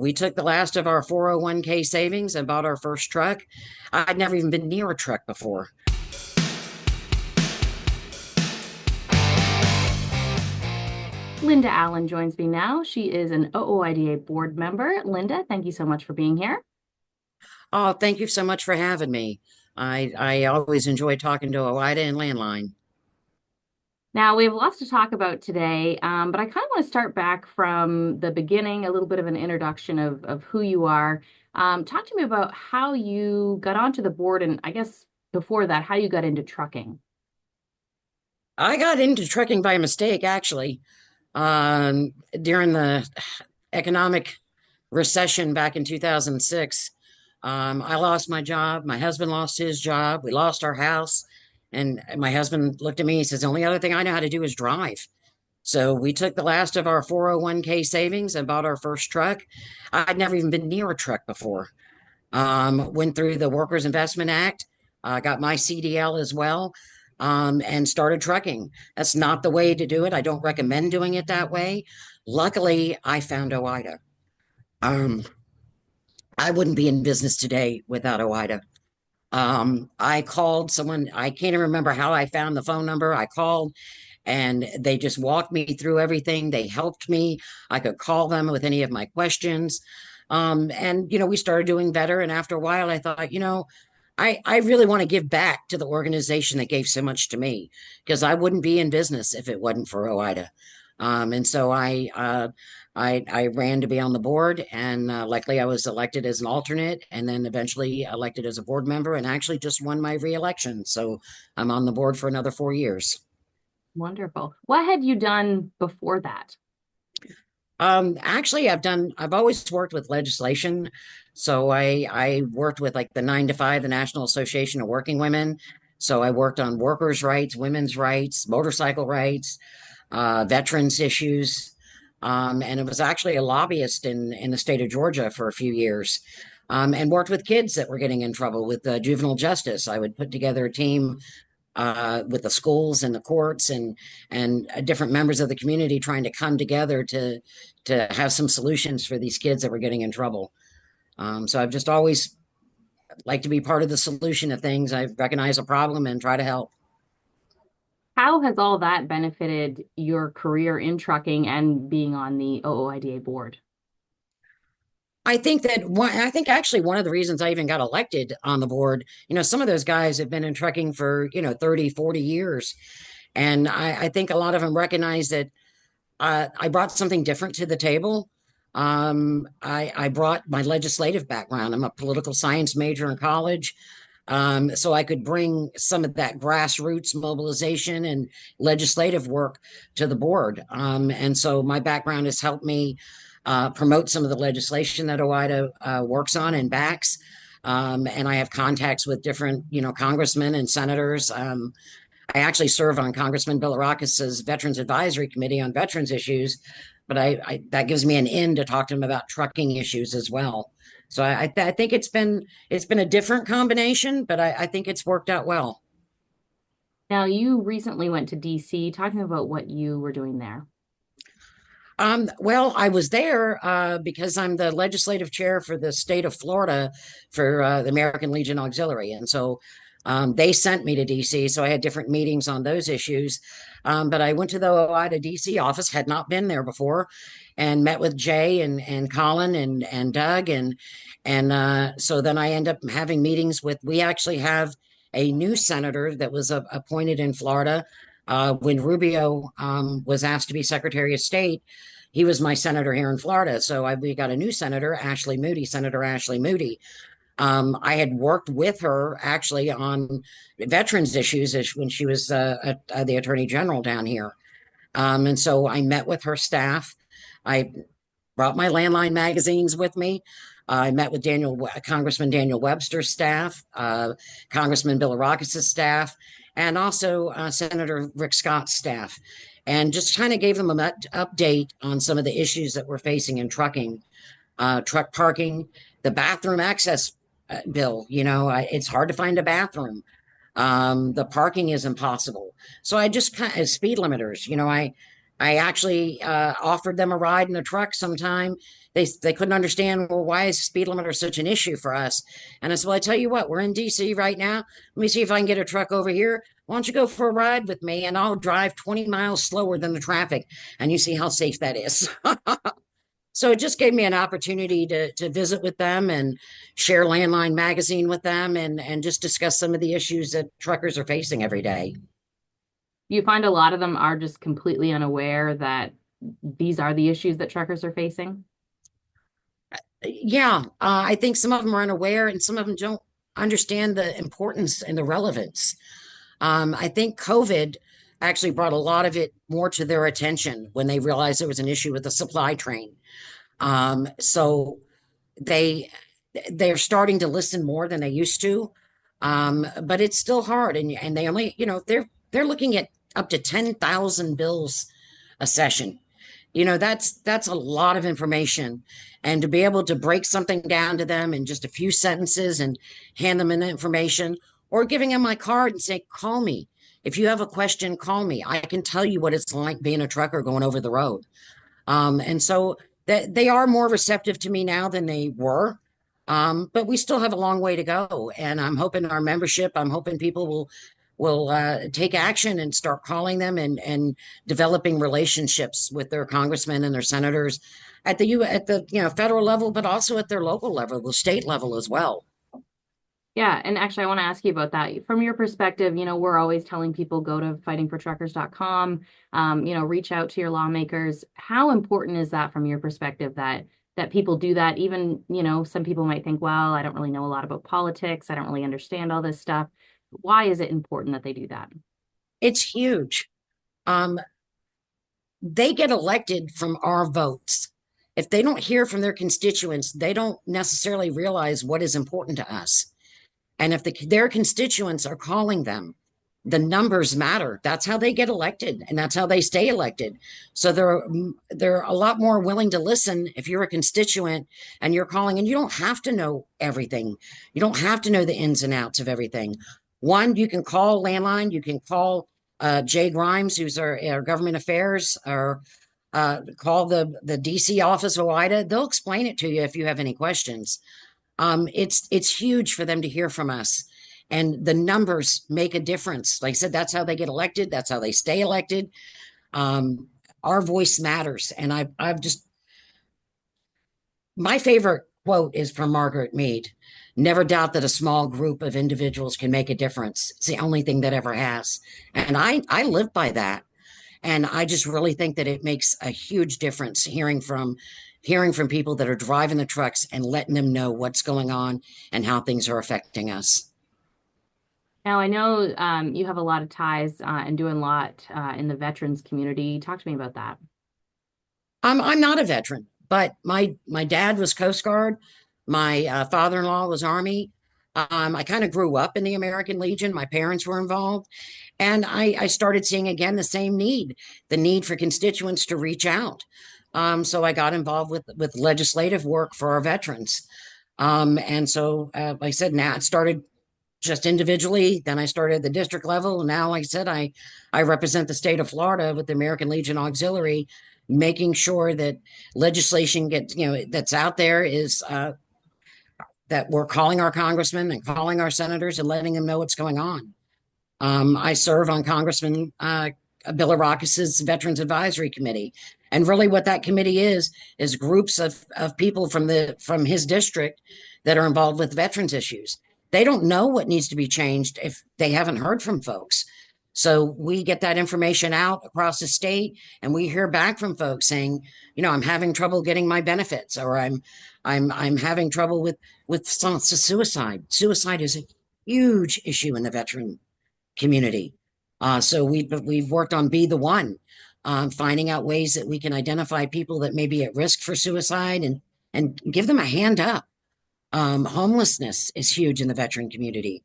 We took the last of our 401k savings and bought our first truck. I'd never even been near a truck before. Linda Allen joins me now. She is an OOIDA board member. Linda, thank you so much for being here. Oh, thank you so much for having me. I always enjoy talking to OOIDA and Landline. Now, we have lots to talk about today, but I kind of want to start back from the beginning, a little bit of an introduction of who you are. Talk to me about how you got onto the board, and I guess before that, how you got into trucking. I got into trucking by mistake, actually, during the economic recession back in 2006. I lost my job. My husband lost his job. We lost our house. And my husband looked at me. He says, the only other thing I know how to do is drive. So we took the last of our 401k savings and bought our first truck. I'd never even been near a truck before. Went through the Workers Investment Act, got my CDL as well, and started trucking. That's not the way to do it. I don't recommend doing it that way. Luckily, I found OOIDA. Um, I wouldn't be in business today without OOIDA. I called someone, I can't even remember how I found the phone number. I called and they just walked me through everything. They helped me. I could call them with any of my questions. We started doing better. And after a while, I thought, I really want to give back to the organization that gave so much to me because I wouldn't be in business if it wasn't for OOIDA. And so I ran to be on the board, and luckily I was elected as an alternate, and then eventually elected as a board member, and actually just won my reelection. So I'm on the board for another 4 years. Wonderful. What had you done before that? Actually, I've always worked with legislation. So I worked with like the 9 to 5, the National Association of Working Women. So I worked on workers' rights, women's rights, motorcycle rights, veterans issues. And it was actually a lobbyist in the state of Georgia for a few years, and worked with kids that were getting in trouble with juvenile justice. I would put together a team with the schools and the courts and different members of the community trying to come together to have some solutions for these kids that were getting in trouble. So I've just always liked to be part of the solution of things. I recognize a problem and try to help. How has all that benefited your career in trucking and being on the OOIDA board? I think actually one of the reasons I even got elected on the board, some of those guys have been in trucking for, 30, 40 years. And I think a lot of them recognize that I brought something different to the table. I brought my legislative background. I'm a political science major in college. So I could bring some of that grassroots mobilization and legislative work to the board. And so my background has helped me promote some of the legislation that OOIDA works on and backs. And I have contacts with different, congressmen and senators. I actually serve on Congressman Bilirakis's Veterans Advisory Committee on veterans issues, but that gives me an in to talk to him about trucking issues as well. So I think it's been a different combination, but I think it's worked out well. Now, you recently went to DC. Talking about what you were doing there. Well, I was there because I'm the legislative chair for the state of Florida for the American Legion Auxiliary. And so they sent me to DC. So I had different meetings on those issues. But I went to the OOIDA DC office, had not been there before, and met with Jay and Colin and Doug. And so then I end up having meetings we actually have a new senator that was appointed in Florida. When Rubio was asked to be Secretary of State, he was my senator here in Florida. So we got a new senator, Senator Ashley Moody. I had worked with her actually on veterans issues when she was the Attorney General down here. And so I met with her staff. I brought my landline magazines with me. I met with Congressman Daniel Webster's staff, Congressman Bilirakis' staff, and also Senator Rick Scott's staff, and just kind of gave them an update on some of the issues that we're facing in trucking, truck parking, the bathroom access bill. It's hard to find a bathroom. The parking is impossible. So I just kind of speed limiters. I actually offered them a ride in a truck sometime. They couldn't understand, well, why is speed limiter such an issue for us? And I said, well, I tell you what, we're in DC right now. Let me see if I can get a truck over here. Why don't you go for a ride with me and I'll drive 20 miles slower than the traffic and you see how safe that is. So it just gave me an opportunity to visit with them and share Landline magazine with them and just discuss some of the issues that truckers are facing every day. You find a lot of them are just completely unaware that these are the issues that truckers are facing. Yeah, I think some of them are unaware and some of them don't understand the importance and the relevance. I think COVID actually brought a lot of it more to their attention when they realized there was an issue with the supply train. So they they're starting to listen more than they used to, but it's still hard, and they only they're looking at up to 10,000 bills a session. That's a lot of information, and to be able to break something down to them in just a few sentences and hand them an information, or giving them my card and say, call me if you have a question, call me. I can tell you what it's like being a trucker going over the road. And so that they are more receptive to me now than they were. But we still have a long way to go. And I'm hoping our membership, I'm hoping people will take action and start calling them and developing relationships with their congressmen and their senators at the federal level, but also at their local level, the state level as well. Yeah, and actually, I want to ask you about that. From your perspective, we're always telling people go to fightingfortruckers.com, reach out to your lawmakers. How important is that from your perspective that people do that? Even, some people might think, well, I don't really know a lot about politics. I don't really understand all this stuff. Why is it important that they do that? It's huge. Um, they get elected from our votes. If they don't hear from their constituents, they don't necessarily realize what is important to us. And if their constituents are calling them, the numbers matter. That's how they get elected, and that's how they stay elected. So they're a lot more willing to listen if you're a constituent and you're calling. And you don't have to know everything. You don't have to know the ins and outs of everything. One, you can call Landline. You can call Jay Grimes, who's our government affairs, or call the DC office of OOIDA. They'll explain it to you if you have any questions. It's huge for them to hear from us. And the numbers make a difference. Like I said, that's how they get elected. That's how they stay elected. Um, our voice matters. And I've just, my favorite quote is from Margaret Mead. Never doubt that a small group of individuals can make a difference. It's the only thing that ever has. And I live by that. And I just really think that it makes a huge difference hearing from people that are driving the trucks and letting them know what's going on and how things are affecting us. Now, I know you have a lot of ties and doing a lot in the veterans community. Talk to me about that. I'm not a veteran, but my dad was Coast Guard. My father-in-law was Army. I kind of grew up in the American Legion. My parents were involved. And I started seeing again the need for constituents to reach out. So I got involved with legislative work for our veterans. And so, like I said, now it started just individually. Then I started at the district level. And now, like I said, I represent the state of Florida with the American Legion Auxiliary, making sure that legislation that's out there is that we're calling our congressmen and calling our senators and letting them know what's going on. I serve on Congressman Bill Arrakis's Veterans Advisory Committee, and really, what that committee is groups of people from his district that are involved with veterans issues. They don't know what needs to be changed if they haven't heard from folks. So we get that information out across the state, and we hear back from folks saying, I'm having trouble getting my benefits, or I'm having trouble with suicide. Suicide is a huge issue in the veteran community. So we've worked on Be the One, finding out ways that we can identify people that may be at risk for suicide and give them a hand up. Homelessness is huge in the veteran community.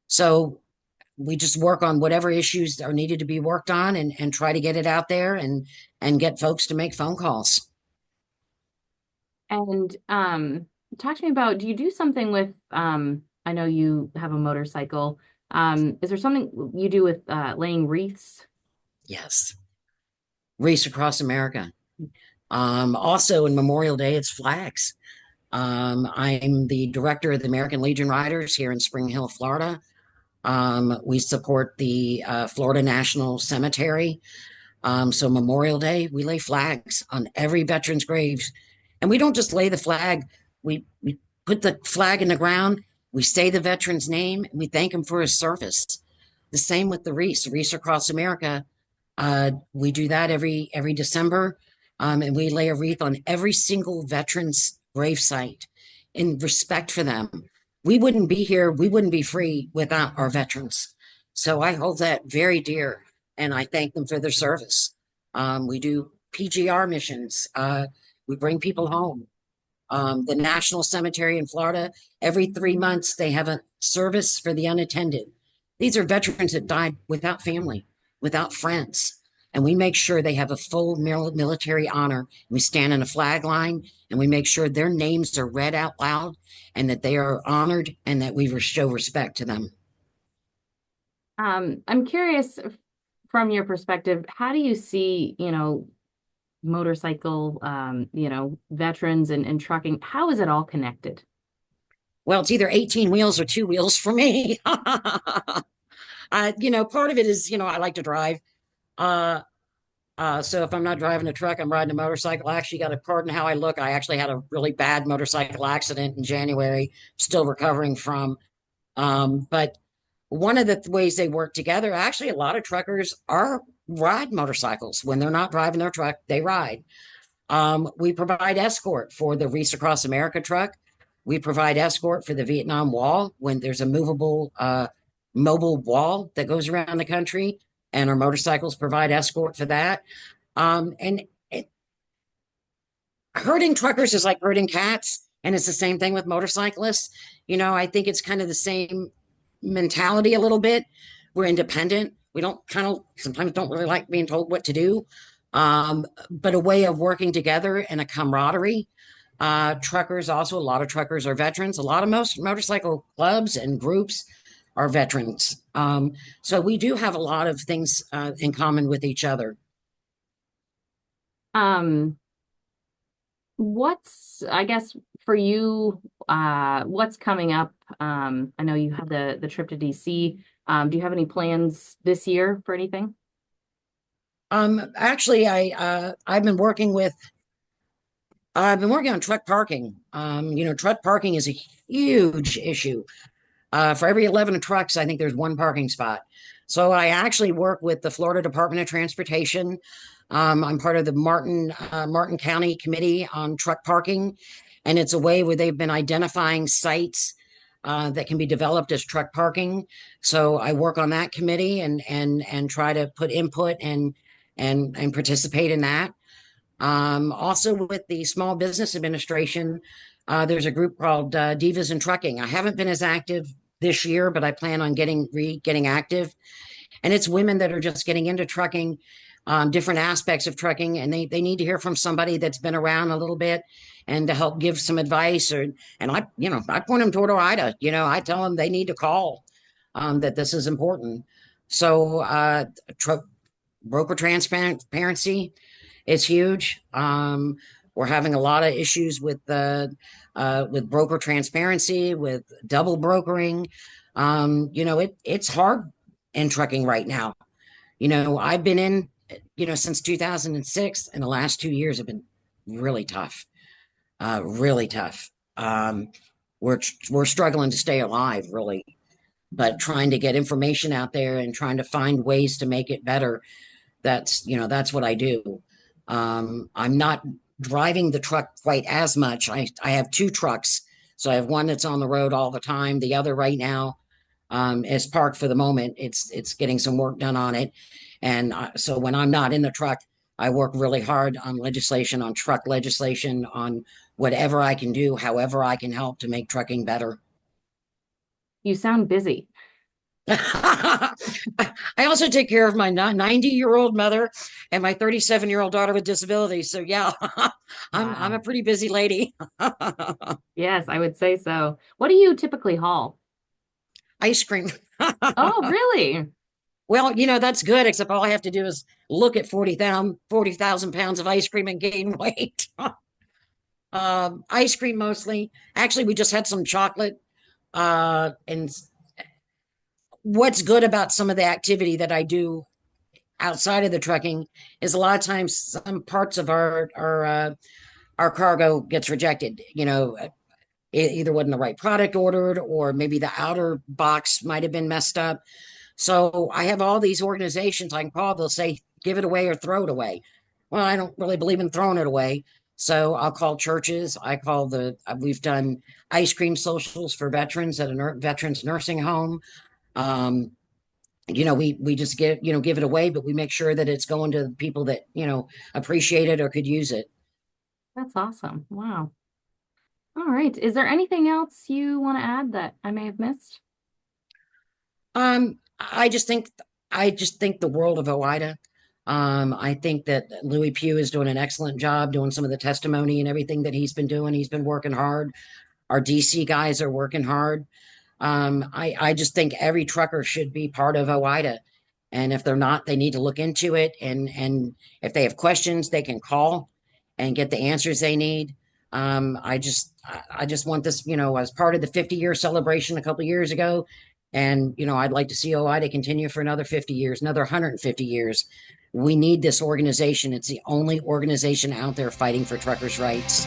So we just work on whatever issues are needed to be worked on and try to get it out there and get folks to make phone calls. And talk to me about, do you do something with, I know you have a motorcycle. Is there something you do with laying wreaths? Yes. Wreaths across America. Also in Memorial Day, it's flags. I'm the director of the American Legion Riders here in Spring Hill, Florida. We support the Florida National Cemetery. So Memorial Day, we lay flags on every veteran's graves. And we don't just lay the flag, we put the flag in the ground, we say the veteran's name, and we thank him for his service. The same with the wreaths across America. We do that every December, and we lay a wreath on every single veteran's gravesite in respect for them. We wouldn't be here, we wouldn't be free without our veterans. So I hold that very dear, and I thank them for their service. We do PGR missions. We bring people home. The National Cemetery in Florida, every 3 months, they have a service for the unattended. These are veterans that died without family, without friends. And we make sure they have a full military honor. We stand in a flag line and we make sure their names are read out loud and that they are honored and that we show respect to them. I'm curious from your perspective, how do you see, motorcycle, veterans and trucking? How is it all connected? Well, it's either 18 wheels or two wheels for me. Part of it is, I like to drive. Uh, so if I'm not driving a truck, I'm riding a motorcycle. I actually got a pardon how I look. I actually had a really bad motorcycle accident in January, still recovering from. But one of the ways they work together, actually, a lot of truckers are ride motorcycles. When they're not driving their truck, they ride. We provide escort for the Reese Across America truck. We provide escort for the Vietnam Wall when there's a mobile wall that goes around the country, and our motorcycles provide escort for that. And herding truckers is like herding cats, and it's the same thing with motorcyclists. I think it's kind of the same mentality a little bit. We're independent. We don't kind of sometimes don't really like being told what to do, but a way of working together and a camaraderie. Truckers also, a lot of truckers are veterans. A lot of most motorcycle clubs and groups are veterans. So we do have a lot of things in common with each other. Um, I guess for you, what's coming up? I know you have the trip to DC. Do you have any plans this year for anything? Actually, I've been working on truck parking. Truck parking is a huge issue. For every 11 trucks, I think there's one parking spot. So I actually work with the Florida Department of Transportation. I'm part of the Martin County Committee on Truck Parking, and it's a way where they've been identifying sites that can be developed as truck parking. So I work on that committee and try to put input and participate in that. Also with the Small Business Administration, there's a group called Divas in Trucking. I haven't been as active this year, but I plan on getting active. And it's women that are just getting into trucking, different aspects of trucking, and they need to hear from somebody that's been around a little bit and to help give some advice. I point them toward OOIDA. I tell them they need to call, that this is important. So broker transparency is huge. We're having a lot of issues with broker transparency, with double brokering. It's hard in trucking right now. I've been in, since 2006, and the last 2 years have been really tough, really tough. We're struggling to stay alive, really, but trying to get information out there and trying to find ways to make it better. That's what I do. I'm not driving the truck quite as much. I have two trucks. So I have one that's on the road all the time. The other right now is parked for the moment. It's getting some work done on it. And so when I'm not in the truck, I work really hard on legislation, on truck legislation, on whatever I can do, however I can help to make trucking better. You sound busy. I also take care of my 90-year-old mother and my 37-year-old daughter with disabilities. So yeah, I'm a Wow. pretty busy lady. Yes, I would say so. What do you typically haul? Ice cream. Oh, really? Well, that's good, except all I have to do is look at 40,000 pounds of ice cream and gain weight. Ice cream mostly. Actually, we just had some chocolate. And what's good about some of the activity that I do outside of the trucking is a lot of times some parts of our cargo gets rejected. It either wasn't the right product ordered, or maybe the outer box might have been messed up. So I have all these organizations I can call. They'll say, give it away or throw it away. Well, I don't really believe in throwing it away. So I'll call churches. We've done ice cream socials for veterans at a veterans nursing home. Um, we just give it away, but we make sure that it's going to people that, appreciate it or could use it. That's awesome. Wow. All right. Is there anything else you want to add that I may have missed? I just think the world of OOIDA. I think that Louis Pugh is doing an excellent job doing some of the testimony and everything that he's been doing. He's been working hard. Our DC guys are working hard. I just think every trucker should be part of OOIDA. And if they're not, they need to look into it. And if they have questions, they can call and get the answers they need. I just want this, as part of the 50-year celebration a couple of years ago. And, I'd like to see OOIDA continue for another 50 years, another 150 years. We need this organization. It's the only organization out there fighting for truckers' rights.